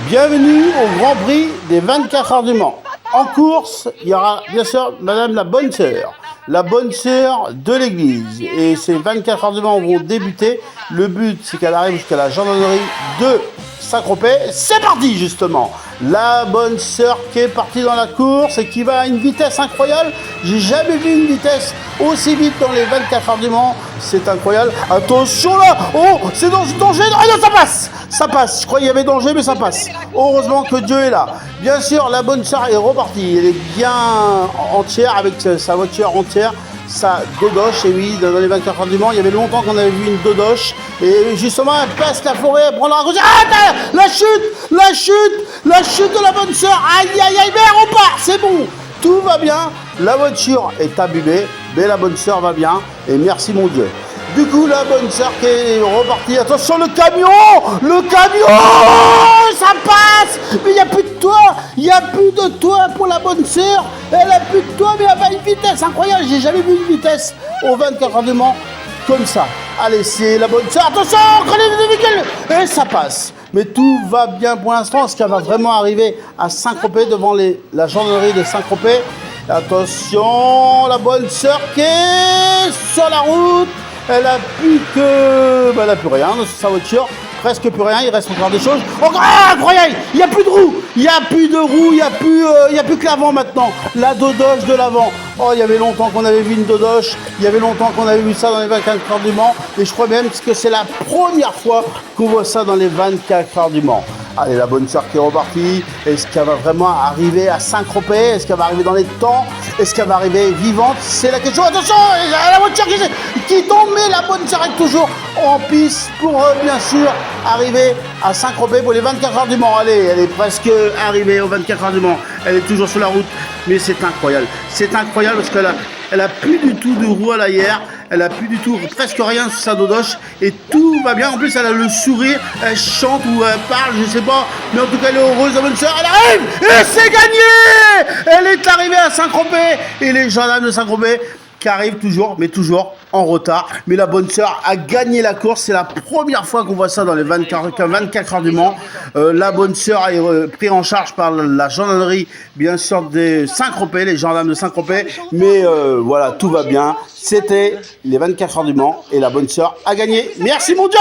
Bienvenue au Grand Prix des 24 heures du Mans. En course, il y aura bien sûr Madame la Bonne Sœur de l'église. Et ces 24 heures du Mans vont débuter. Le but, c'est qu'elle arrive jusqu'à la gendarmerie de Saint-Tropez. C'est parti justement. La Bonne Sœur qui est partie dans la course et qui va à une vitesse incroyable. J'ai jamais vu une vitesse aussi vite dans les 24 heures du Mans. C'est incroyable. Attention là. Oh, c'est danger. Ah non, ça passe. Ça passe. Je croyais qu'il y avait danger, mais ça passe. Heureusement que Dieu est là. Bien sûr, la Bonne Sœur est repartie. Elle est bien entière avec sa voiture entière. Sa dodoche, et oui, dans les 24 heures du Mans, il y avait longtemps qu'on avait vu une dodoche, et justement, elle passe la forêt, elle prend la raccourci. Ah, la chute de la Bonne Sœur, aïe, mais elle repart, c'est bon, tout va bien, la voiture est abîmée, mais la Bonne Sœur va bien, et merci mon Dieu. Du coup, la Bonne Sœur qui est repartie. Attention, le camion, ça passe. Mais il n'y a plus de toit, pour la Bonne Sœur. Elle a plus de toit, mais elle va à une vitesse incroyable. J'ai jamais vu une vitesse aux 24 heures de Mans comme ça. Allez, c'est la Bonne Sœur. Attention, et ça passe. Mais tout va bien pour l'instant. Est-ce qu'elle va vraiment arriver à Saint-Tropez devant la gendarmerie de Saint-Tropez? Attention, la Bonne Sœur qui est sur la route. Elle a plus que... elle a plus rien dans sa voiture, presque plus rien, il reste encore des choses. Oh, incroyable, il n'y a plus de roues, il n'y a plus que l'avant maintenant, la dodoche de l'avant. Oh, il y avait longtemps qu'on avait vu une dodoche, il y avait longtemps qu'on avait vu ça dans les 24 heures du Mans, et je crois même que c'est la première fois qu'on voit ça dans les 24 heures du Mans. Allez, la Bonne Sœur qui est repartie. Est-ce qu'elle va vraiment arriver à Saint-Tropez? Est-ce qu'elle va arriver dans les temps? Est-ce qu'elle va arriver vivante? C'est la question. Attention, la voiture qui tombe, mais la Bonne Sœur est toujours en piste pour, bien sûr, arriver à Saint-Tropez pour les 24 heures du Mans. Allez, elle est presque arrivée aux 24 heures du Mans. Elle est toujours sur la route, mais c'est incroyable. C'est incroyable parce qu'elle a plus du tout de roue à l'arrière. Elle a plus du tout, presque rien sur sa dodoche et tout va bien. En plus, elle a le sourire, elle chante ou elle parle, je sais pas. Mais en tout cas, elle est heureuse, la Bonne Sœur. Elle arrive et c'est gagné. Elle est arrivée à Saint-Tropez et les gendarmes de Saint-Tropez qui arrivent toujours, mais toujours en retard. Mais la Bonne Sœur a gagné la course. C'est la première fois qu'on voit ça dans les 24 heures du Mans. La Bonne Sœur est prise en charge par la gendarmerie, bien sûr, de Saint-Tropez, les gendarmes de Saint-Tropez. Mais voilà, tout va bien. C'était les 24 heures du Mans et la Bonne Sœur a gagné. Merci mon Dieu!